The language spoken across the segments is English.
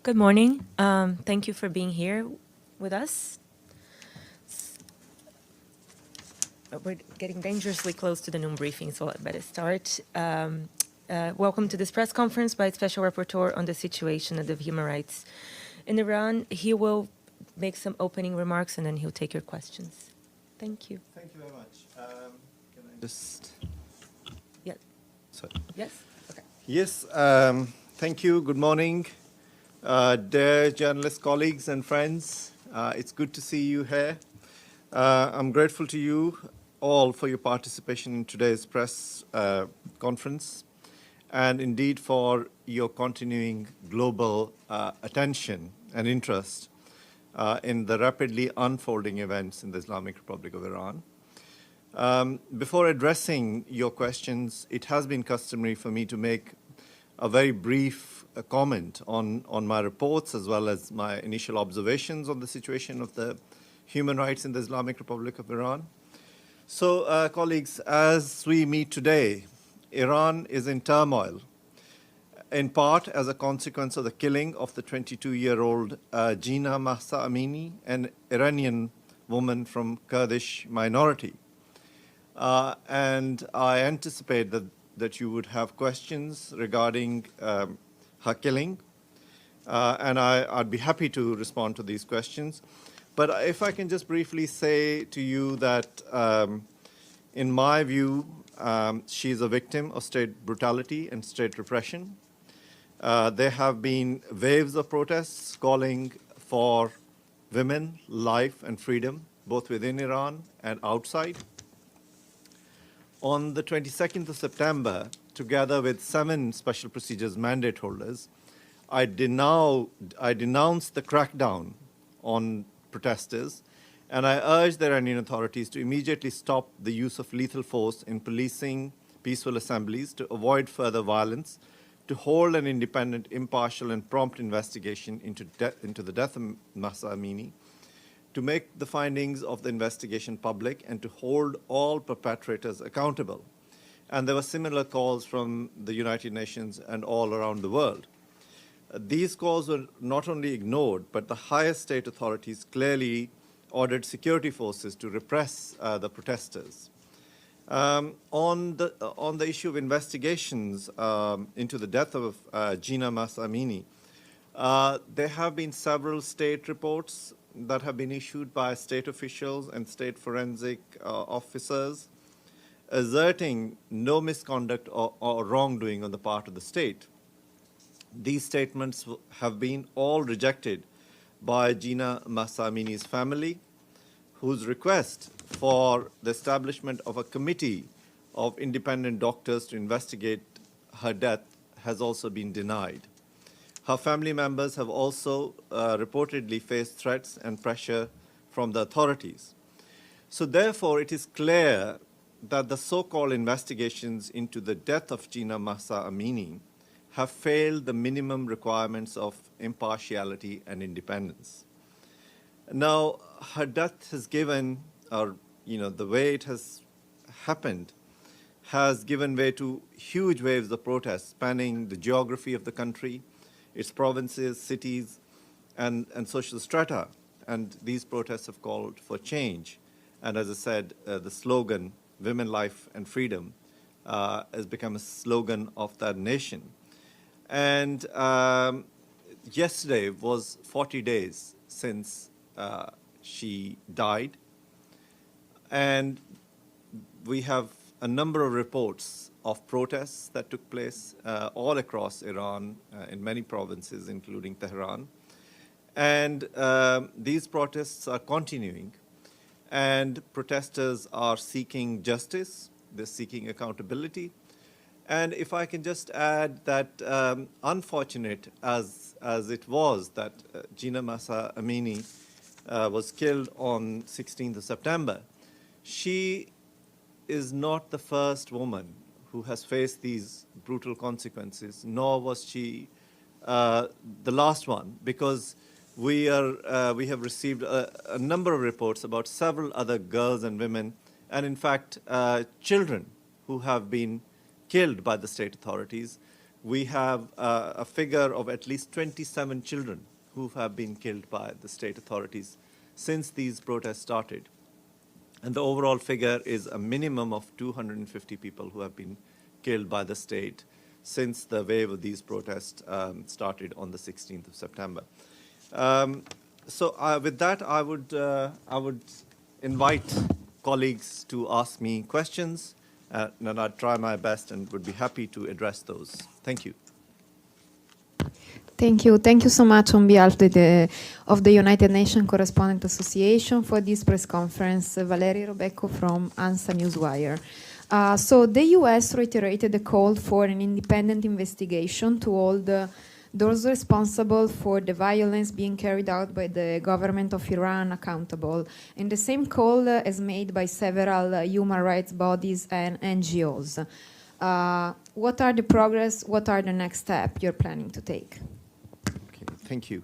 Good morning. Thank you for being here with us. We're getting dangerously close to the noon briefing, so I'd better start. Welcome to this press conference by Special Rapporteur on the situation of the human rights in Iran. He will make some opening remarks and then he'll take your questions. Thank you. Thank you very much. Can I just... Yes. Sorry. Yes? Okay. Yes, thank you. Good morning. Dear journalist colleagues and friends, it's good to see you here. I'm grateful to you all for your participation in today's press conference and indeed for your continuing global attention and interest in the rapidly unfolding events in the Islamic Republic of Iran. Before addressing your questions, it has been customary for me to make a very brief comment on my reports as well as my initial observations on the situation of the human rights in the Islamic Republic of Iran. So, colleagues, as we meet today, Iran is in turmoil, in part as a consequence of the killing of the 22-year-old Gina Mahsa Amini, an Iranian woman from Kurdish minority. And I anticipate that you would have questions regarding her killing, and I'd be happy to respond to these questions. But if I can just briefly say to you that, in my view, she's a victim of state brutality and state repression. There have been waves of protests calling for women, life, and freedom, both within Iran and outside. On the 22nd of September, together with 7 special procedures mandate holders, I denounced the crackdown on protesters, and I urged the Iranian authorities to immediately stop the use of lethal force in policing peaceful assemblies, to avoid further violence, to hold an independent, impartial, and prompt investigation into the death of Mahsa Amini, to make the findings of the investigation public, and to hold all perpetrators accountable. And there were similar calls from the United Nations and all around the world. These calls were not only ignored, but the highest state authorities clearly ordered security forces to repress the protesters. On the issue of investigations into the death of Gina Mahsa Amini, there have been several state reports that have been issued by state officials and state forensic officers asserting no misconduct or wrongdoing on the part of the state. These statements have been all rejected by Gina Mahsa Amini's family, whose request for the establishment of a committee of independent doctors to investigate her death has also been denied. Her family members have also reportedly faced threats and pressure from the authorities. So therefore, it is clear that the so-called investigations into the death of Gina Mahsa Amini have failed the minimum requirements of impartiality and independence. Now, her death has given, or the way it has happened, has given way to huge waves of protests spanning the geography of the country, its provinces, cities, and social strata. And these protests have called for change. And as I said, the slogan, Women, Life, and Freedom, has become a slogan of that nation. And yesterday was 40 days since she died. And we have a number of reports of protests that took place all across Iran, in many provinces, including Tehran. And these protests are continuing. And protesters are seeking justice, they're seeking accountability. And if I can just add that, unfortunate as it was that Gina Mahsa Amini was killed on 16th of September, she is not the first woman who has faced these brutal consequences, nor was she the last one, because we have received a number of reports about several other girls and women, and in fact children who have been killed by the state authorities we have a figure of at least 27 children who have been killed by the state authorities since these protests started. And the overall figure is a minimum of 250 people who have been killed by the state since the wave of these protests started on the 16th of September. With that, I would invite colleagues to ask me questions, and I'd try my best and would be happy to address those. Thank you. Thank you. Thank you so much on behalf of the United Nations Correspondent Association for this press conference. Valerie Robecco from ANSA Newswire. So the US reiterated the call for an independent investigation to hold those responsible for the violence being carried out by the government of Iran accountable. And the same call is made by several human rights bodies and NGOs. What are the progress? What are the next steps you're planning to take? Okay, thank you.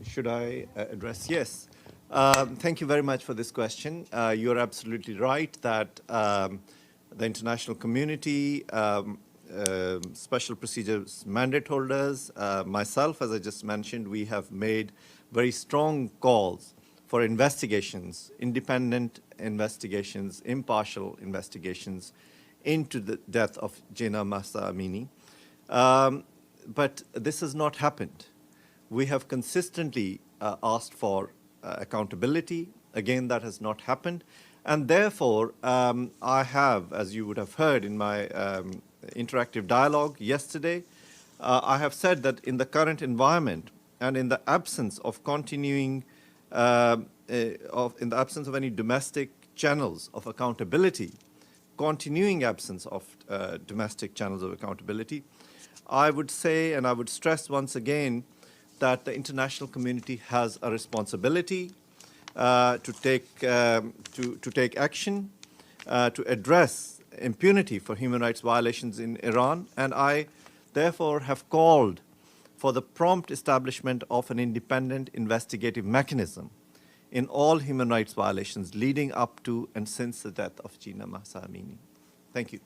Should I address? Yes. Thank you very much for this question. You're absolutely right that the international community, special procedures mandate holders, myself, as I just mentioned, we have made very strong calls for investigations, independent investigations, impartial investigations into the death of Gina Mahsa Amini. But this has not happened. We have consistently asked for accountability. Again, that has not happened. And therefore, I have, as you would have heard in my interactive dialogue yesterday, I have said that in the current environment and in the absence of continuing, in the absence of any domestic channels of accountability, continuing absence of domestic channels of accountability, I would say, and I would stress once again, that the international community has a responsibility to take action, to address impunity for human rights violations in Iran, and I therefore have called for the prompt establishment of an independent investigative mechanism in all human rights violations leading up to and since the death of Gina Mahsa Amini. Thank you.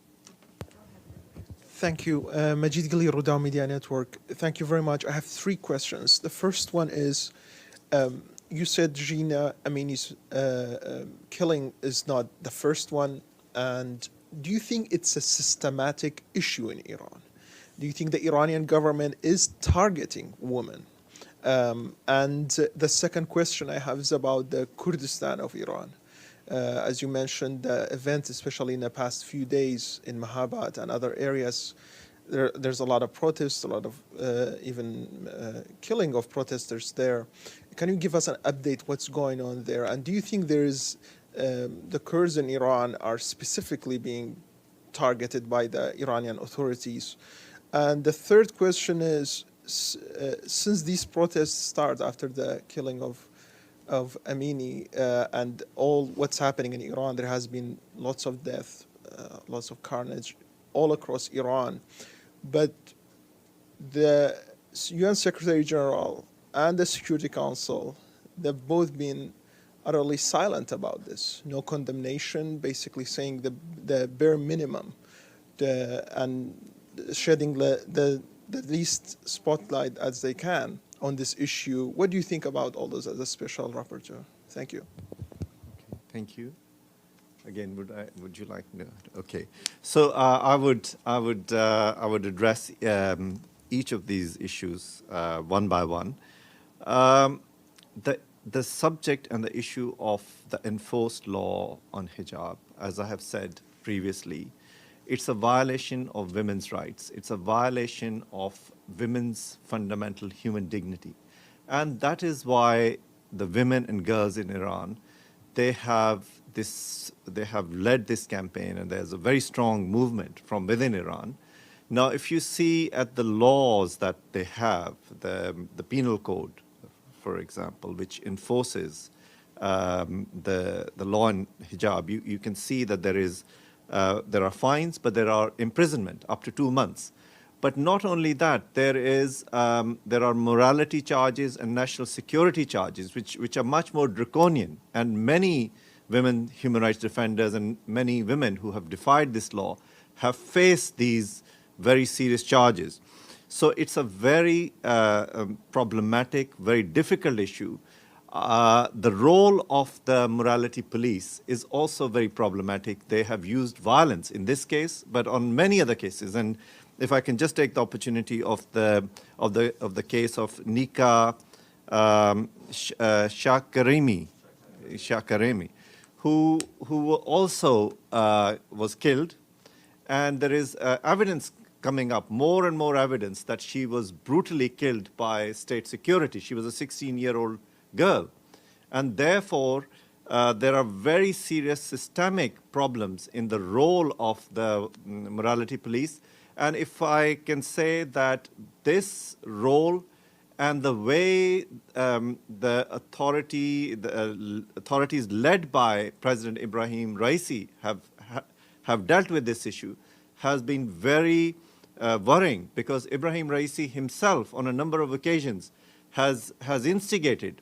Thank you. Majid Ghali, Rodaw Media Network. Thank you very much. I have three questions. The first one is, you said Gina Amini's killing is not the first one, and do you think it's a systematic issue in Iran? Do you think the Iranian government is targeting women? And the second question I have is about the Kurdistan of Iran. As you mentioned, the events, especially in the past few days in Mahabat and other areas, there's a lot of protests, a lot of even killing of protesters there. Can you give us an update what's going on there? And do you think there is the Kurds in Iran are specifically being targeted by the Iranian authorities? And the third question is, since these protests start after the killing of Amini and all what's happening in Iran, there has been lots of death, lots of carnage all across Iran. But the UN Secretary General and the Security Council, they've both been utterly silent about this. No condemnation, basically saying the bare minimum, and shedding the least spotlight as they can on this issue. What do you think about all those as a special rapporteur? Thank you. Okay, thank you. Again, would you like no? Okay, so I would address each of these issues one by one. The subject and the issue of the enforced law on hijab, as I have said previously, it's a violation of women's rights. It's a violation of women's fundamental human dignity. And that is why the women and girls in Iran, they have led this campaign, and there's a very strong movement from within Iran. Now, if you see at the laws that they have, the penal code, for example, which enforces the law on hijab, you can see that there are fines, but there are imprisonment up to 2 months. But not only that, there are morality charges and national security charges, which are much more draconian. And many women human rights defenders and many women who have defied this law have faced these very serious charges. So it's a very problematic, very difficult issue. The role of the morality police is also very problematic. They have used violence in this case, but on many other cases. And if I can just take the opportunity of the case of Nika Shakaremi, who also was killed, and there is evidence coming up, more and more evidence that she was brutally killed by state security. She was a 16-year-old girl. And therefore, there are very serious systemic problems in the role of the morality police. And if I can say that this role and the way the authorities led by President Ibrahim Raisi have dealt with this issue has been very worrying, because Ibrahim Raisi himself on a number of occasions has instigated,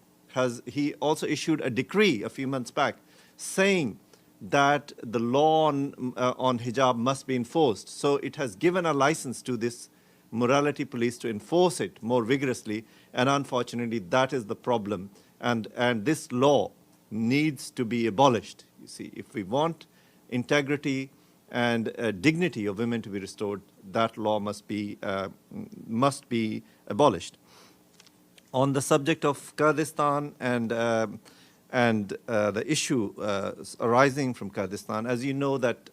he also issued a decree a few months back saying that the law on hijab must be enforced. So it has given a license to this morality police to enforce it more vigorously, and unfortunately that is the problem. And this law needs to be abolished. You see, if we want integrity and dignity of women to be restored, that law must be abolished. On the subject of Kurdistan and the issue arising from Kurdistan, as you know that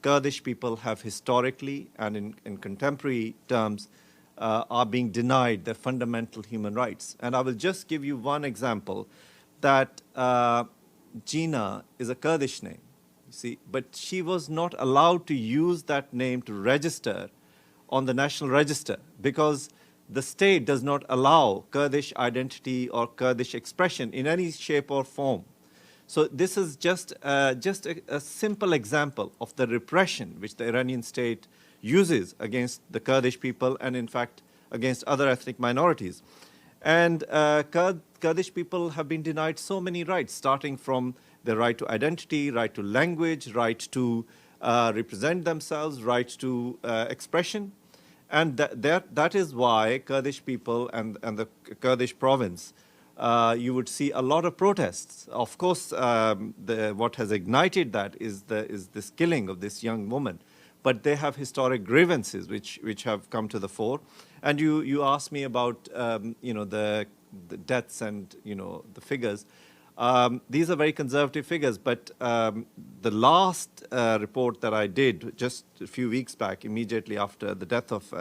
Kurdish people have historically and in contemporary terms are being denied their fundamental human rights. And I will just give you one example, that Gina is a Kurdish name, you see, but she was not allowed to use that name to register on the national register because the state does not allow Kurdish identity or Kurdish expression in any shape or form. So this is just a simple example of the repression which the Iranian state uses against the Kurdish people and, in fact, against other ethnic minorities. And Kurdish people have been denied so many rights, starting from the right to identity, right to language, right to represent themselves, right to expression. And that is why Kurdish people and the Kurdish province, you would see a lot of protests. Of course, what has ignited that is this killing of this young woman. But they have historic grievances which have come to the fore. And you asked me about the deaths and the figures. These are very conservative figures, but the last report that I did just a few weeks back, immediately after the death of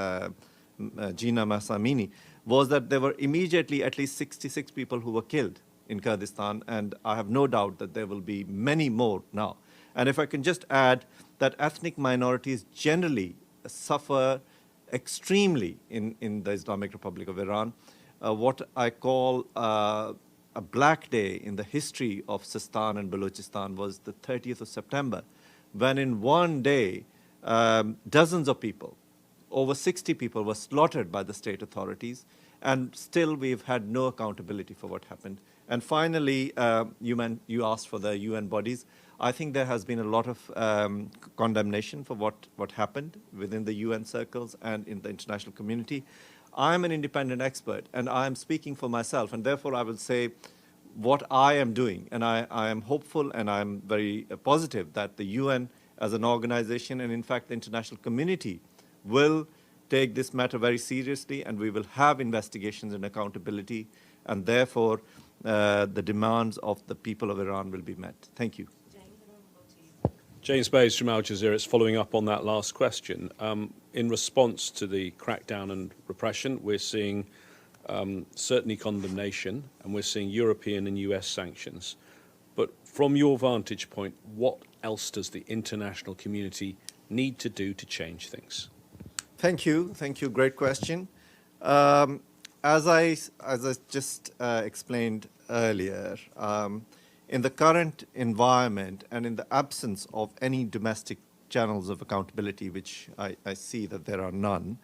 Gina Mahsa Amini, was that there were immediately at least 66 people who were killed in Kurdistan, and I have no doubt that there will be many more now. And if I can just add that ethnic minorities generally suffer extremely in the Islamic Republic of Iran. What I call a black day in the history of Sistan and Balochistan was the 30th of September, when in one day, dozens of people, over 60 people were slaughtered by the state authorities, and still we've had no accountability for what happened. And finally, you asked for the UN bodies. I think there has been a lot of condemnation for what happened within the UN circles and in the international community. I'm an independent expert, and I am speaking for myself, and therefore I will say what I am doing. And I am hopeful, and I'm very positive that the UN as an organization, and in fact the international community, will take this matter very seriously, and we will have investigations and accountability, and therefore the demands of the people of Iran will be met. Thank you. James Bays from Al Jazeera. It's following up on that last question. In response to the crackdown and repression, we're seeing certainly condemnation, and we're seeing European and US sanctions. But from your vantage point, what else does the international community need to do to change things? Thank you. Thank you. Great question. As I just explained earlier, in the current environment and in the absence of any domestic channels of accountability, which I see that there are none,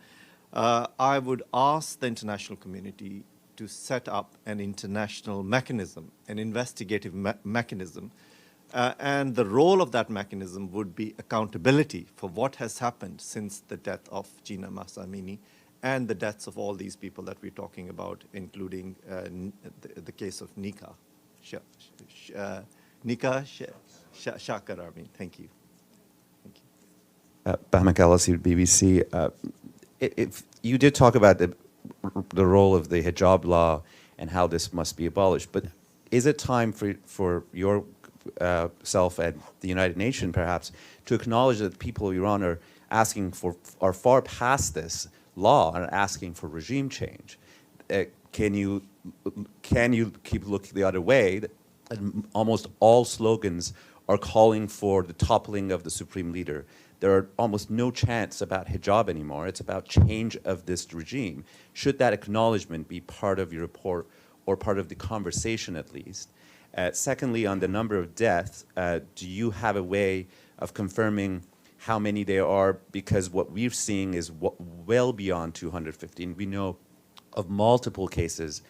I would ask the international community to set up an international mechanism, an investigative mechanism, And the role of that mechanism would be accountability for what has happened since the death of Gina Mahsa Amini and the deaths of all these people that we're talking about, including the case of Nika. Nika Shakar Armin. Thank you. Bahmak Alassi, BBC. If you did talk about the role of the hijab law and how this must be abolished, but is it time for your self and the United Nations perhaps to acknowledge that the people of Iran are far past this law and are asking for regime change? Can you keep looking the other way? Almost all slogans are calling for the toppling of the supreme leader. There are almost no chants about hijab anymore. It's about change of this regime. Should that acknowledgement be part of your report or part of the conversation at least? Secondly, on the number of deaths, do you have a way of confirming how many there are? Because what we're seeing is well beyond 250. And we know of multiple cases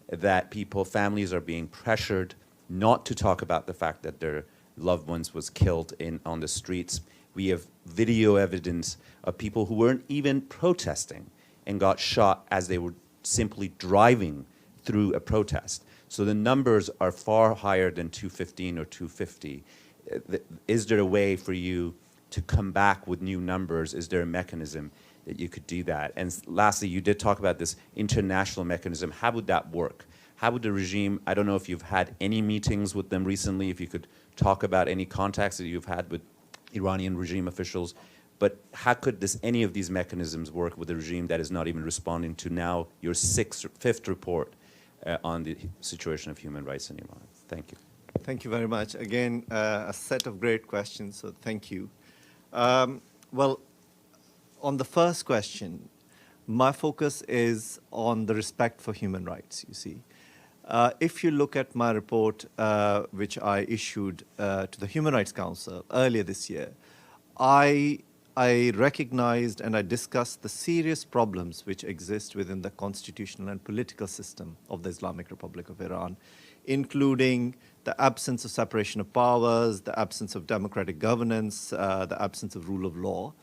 that families are being pressured not to talk about the fact that their loved ones was killed on the streets. We have video evidence of people who weren't even protesting and got shot as they were simply driving through a protest. So the numbers are far higher than 215 or 250. Is there a way for you to come back with new numbers? Is there a mechanism that you could do that? And lastly, you did talk about this international mechanism. How would that work? How would the regime, I don't know if you've had any meetings with them recently, if you could talk about any contacts that you've had with Iranian regime officials, but how could any of these mechanisms work with a regime that is not even responding to now your fifth report on the situation of human rights in Iran? Thank you. Thank you very much. Again, a set of great questions, so thank you. Well, on the first question, my focus is on the respect for human rights, you see. If you look at my report, which I issued to the Human Rights Council earlier this year, I recognized and I discussed the serious problems which exist within the constitutional and political system of the Islamic Republic of Iran, including the absence of separation of powers, the absence of democratic governance, the absence of rule of law.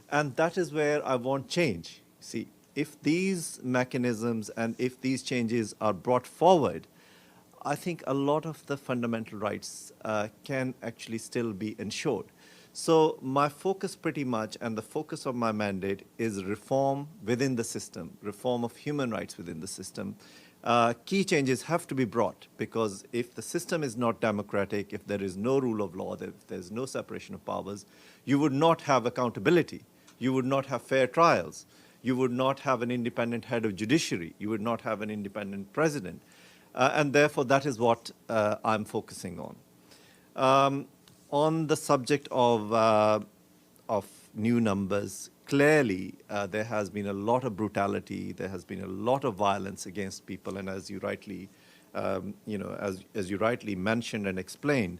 And that is where I want change. See, if these mechanisms and if these changes are brought forward, I think a lot of the fundamental rights can actually still be ensured. So my focus pretty much, and the focus of my mandate, is reform within the system, reform of human rights within the system. Key changes have to be brought, because if the system is not democratic, if there is no rule of law, if there's no separation of powers, you would not have accountability. You would not have fair trials. You would not have an independent head of judiciary. You would not have an independent president. And therefore, that is what I'm focusing on. On the subject of new numbers, clearly there has been a lot of brutality. There has been a lot of violence against people, and as you rightly, as you rightly mentioned and explained,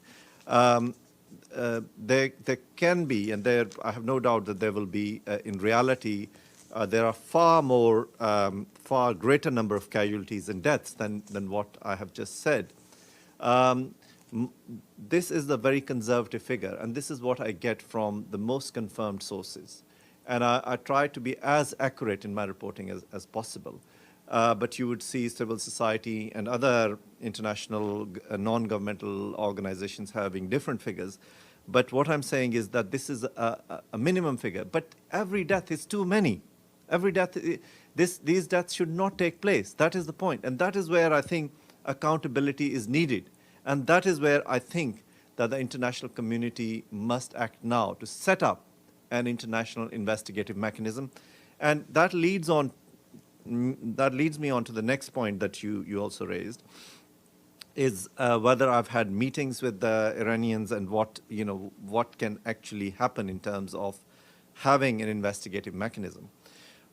there can be, and I have no doubt that there will be. In reality, there are far greater number of casualties and deaths than what I have just said. This is a very conservative figure, and this is what I get from the most confirmed sources. And I try to be as accurate in my reporting as possible. But you would see civil society and other international non-governmental organizations having different figures. But what I'm saying is that this is a minimum figure. But every death is too many. Every death, these deaths should not take place. That is the point. And that is where I think accountability is needed. And that is where I think that the international community must act now to set up an international investigative mechanism. And that leads me on to the next point that you also raised, is whether I've had meetings with the Iranians and what can actually happen in terms of having an investigative mechanism.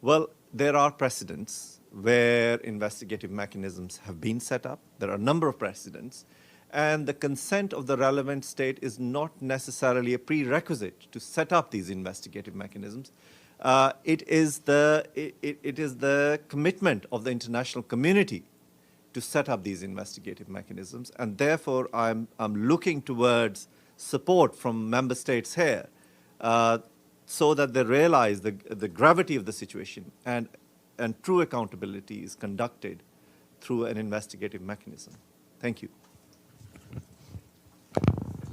Well, there are precedents where investigative mechanisms have been set up. There are a number of precedents. And the consent of the relevant state is not necessarily a prerequisite to set up these investigative mechanisms. It is the commitment of the international community to set up these investigative mechanisms. And therefore, I'm looking towards support from member states here so that they realize the gravity of the situation and true accountability is conducted through an investigative mechanism. Thank you.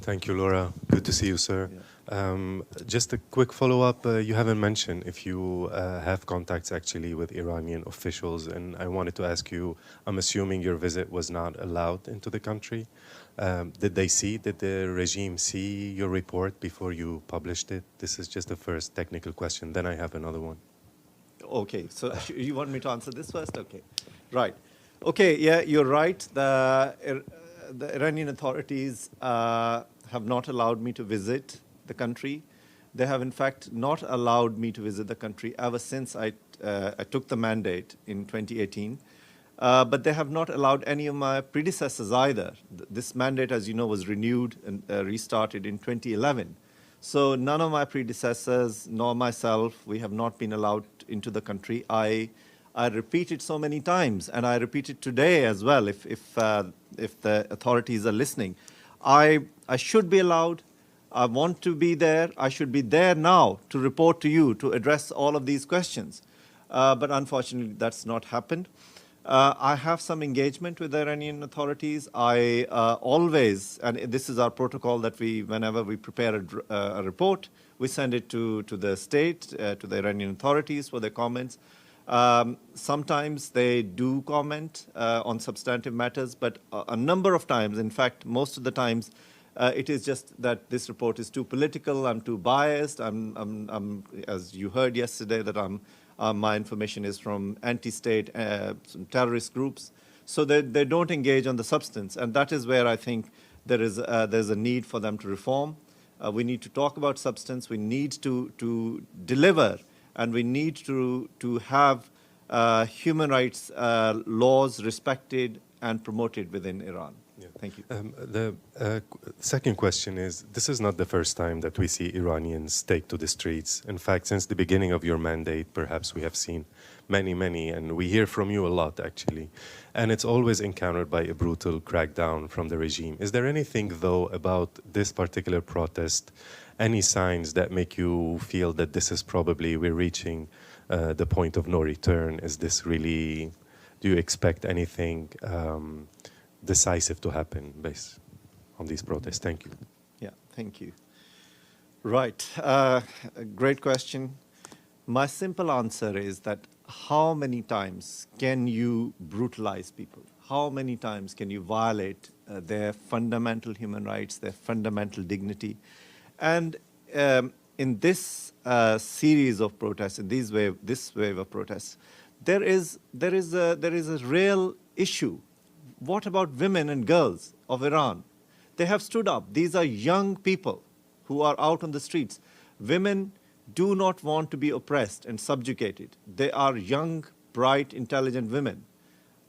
Thank you, Laura. Good to see you, sir. Yeah. Just a quick follow-up. You haven't mentioned if you have contacts actually with Iranian officials, and I wanted to ask you, I'm assuming your visit was not allowed into the country. Did the regime see your report before you published it? This is just the first technical question. Then I have another one. Okay, so you want me to answer this first? Okay, right. Okay, yeah, you're right. The Iranian authorities have not allowed me to visit the country. They have, in fact, not allowed me to visit the country ever since I took the mandate in 2018. But they have not allowed any of my predecessors either. This mandate, as you know, was renewed and restarted in 2011. So none of my predecessors, nor myself, we have not been allowed into the country. I repeat it so many times, and I repeat it today as well, if the authorities are listening. I should be allowed. I want to be there. I should be there now to report to you, to address all of these questions. But unfortunately, that's not happened. I have some engagement with the Iranian authorities. I always, and this is our protocol that whenever we prepare a report, we send it to the state, to the Iranian authorities for their comments. Sometimes they do comment on substantive matters, but a number of times, in fact, most of the times, it is just that this report is too political, I'm too biased, I'm as you heard yesterday, that my information is from anti-state, some terrorist groups. So they don't engage on the substance, and that is where I think there's a need for them to reform. We need to talk about substance, we need to deliver, and we need to have human rights laws respected and promoted within Iran. Yeah. Thank you. The second question is, this is not the first time that we see Iranians take to the streets. In fact, since the beginning of your mandate, perhaps we have seen many, and we hear from you a lot, actually. And it's always encountered by a brutal crackdown from the regime. Is there anything, though, about this particular protest, any signs that make you feel that this is probably, we're reaching the point of no return? Is this really, do you expect anything decisive to happen based on these protests? Thank you. Yeah, thank you. Right, a great question. My simple answer is that how many times can you brutalize people? How many times can you violate their fundamental human rights, their fundamental dignity? And in this series of protests, in this wave of protests, there is a real issue. What about women and girls of Iran? They have stood up. These are young people who are out on the streets. Women do not want to be oppressed and subjugated. They are young, bright, intelligent women.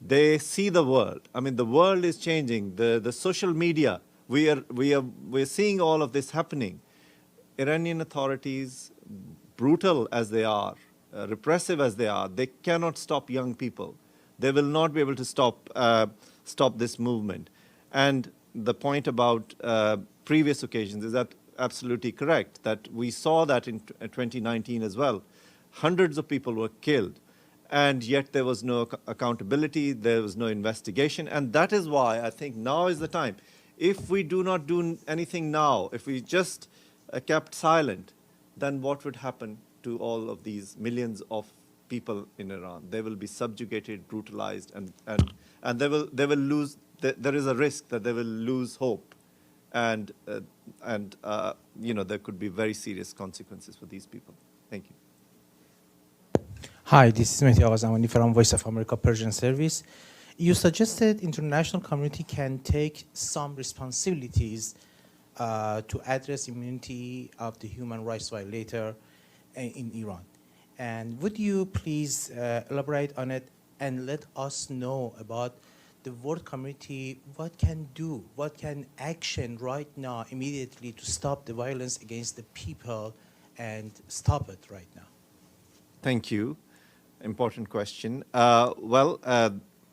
They see the world. I mean, the world is changing. The social media, we're seeing all of this happening. Iranian authorities, brutal as they are, repressive as they are, they cannot stop young people. They will not be able to stop this movement. And the point about previous occasions is that absolutely correct, that we saw that in 2019 as well. Hundreds of people were killed, and yet there was no accountability, there was no investigation, and that is why I think now is the time. If we do not do anything now, if we just kept silent, then what would happen to all of these millions of people in Iran? They will be subjugated, brutalized, and they will lose. There is a risk that they will lose hope, and there could be very serious consequences for these people. Thank you. Hi, this is Mehdi Agazamani from Voice of America Persian Service. You suggested international community can take some responsibilities to address immunity of the human rights violator in Iran. And would you please elaborate on it and let us know about the world community, what can do, what can action right now immediately to stop the violence against the people and stop it right now? Thank you. Important question.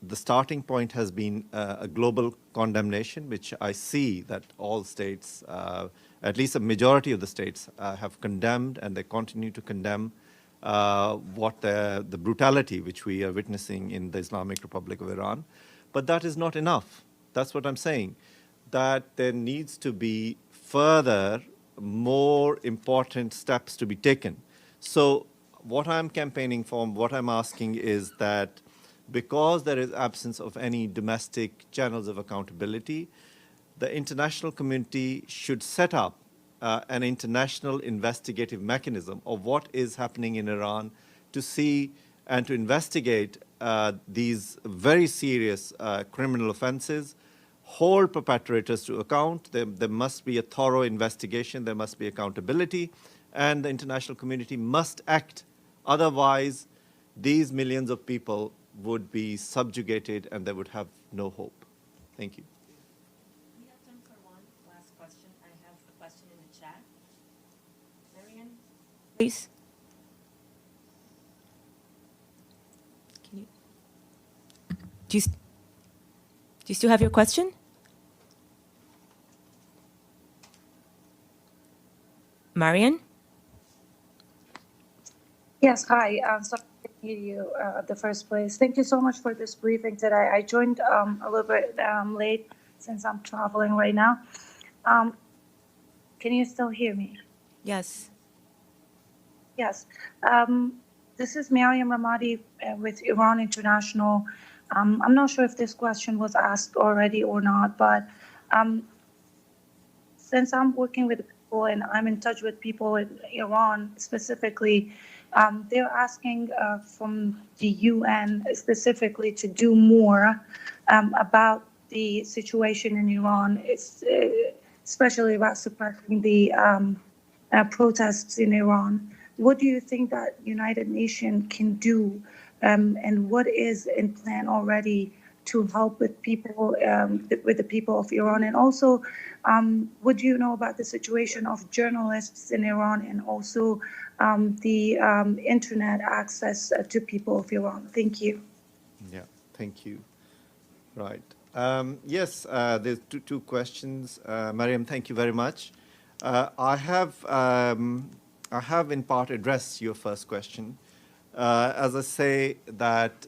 the starting point has been a global condemnation, which I see that all states, at least a majority of the states, have condemned, and they continue to condemn what the brutality which we are witnessing in the Islamic Republic of Iran. But that is not enough. That's what I'm saying, that there needs to be further, more important steps to be taken. So what I'm campaigning for, what I'm asking is that because there is absence of any domestic channels of accountability, the international community should set up an international investigative mechanism of what is happening in Iran to see and to investigate these very serious criminal offenses, hold perpetrators to account. There must be a thorough investigation, there must be accountability, and the international community must act. Otherwise, these millions of people would be subjugated and they would have no hope. Thank you. We have time for one last question. I have a question in the chat. Marian, please. Can you? Do you still have your question? Marian? Yes, hi. Sorry I couldn't hear you at the first place. Thank you so much for this briefing today. I joined a little bit late since I'm traveling right now. Can you still hear me? Yes. Yes. This is Mariam Ramadi with Iran International. I'm not sure if this question was asked already or not, but since I'm working with people and I'm in touch with people in Iran specifically, they're asking from the UN specifically to do more about the situation in Iran, especially about suppressing the protests in Iran. What do you think that United Nations can do, and what is in plan already to help with people, with the people of Iran? And also, what do you know about the situation of journalists in Iran and also the internet access to people of Iran? Thank you. Yeah, thank you. Right. Yes, there's two questions. Mariam, thank you very much. I have in part addressed your first question. As I say that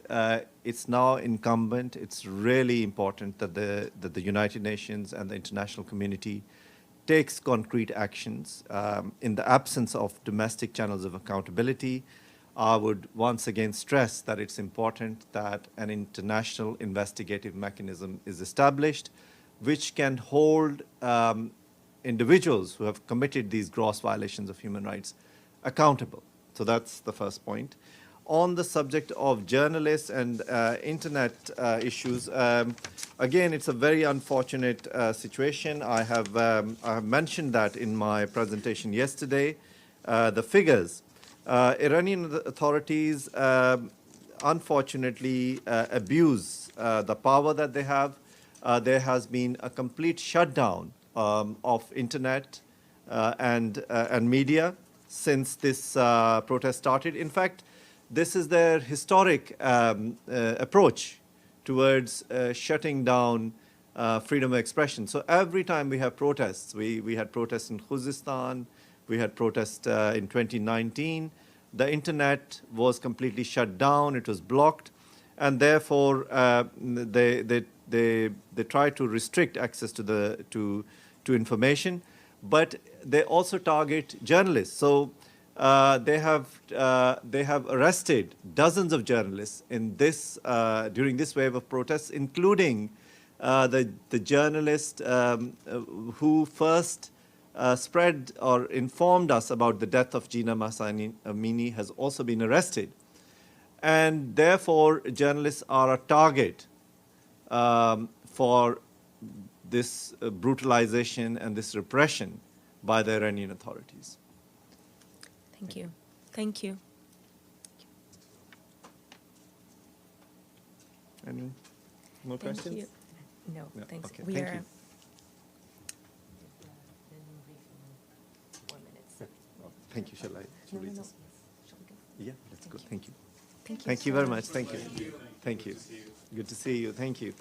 it's now incumbent, it's really important that the United Nations and the international community takes concrete actions. In the absence of domestic channels of accountability, I would once again stress that it's important that an international investigative mechanism is established which can hold individuals who have committed these gross violations of human rights accountable. So that's the first point. On the subject of journalists and internet issues, again, it's a very unfortunate situation. I have mentioned that in my presentation yesterday. The figures. Iranian authorities unfortunately abuse the power that they have. There has been a complete shutdown of internet and media since this protest started. In fact, this is their historic approach towards shutting down freedom of expression. So every time we have protests, we had protests in Khuzestan, we had protests in 2019, the internet was completely shut down, it was blocked, and therefore they try to restrict access to information, but they also target journalists. So they have arrested dozens of journalists in this during this wave of protests, including the journalist who first spread or informed us about the death of Gina Mahsa Amini has also been arrested. And therefore, journalists are a target for this brutalization and this repression by the Iranian authorities. Thank you. Thank you. Any more Thank questions? you. No, No, thanks. okay, We thank are. you. 4 minutes. Thank you. Shall I? No, no, no. just- Shall we go? Yeah, let's go. Thank you. Thank you. Thank you very much. Thank you. Thank you. Good to see you. Thank you.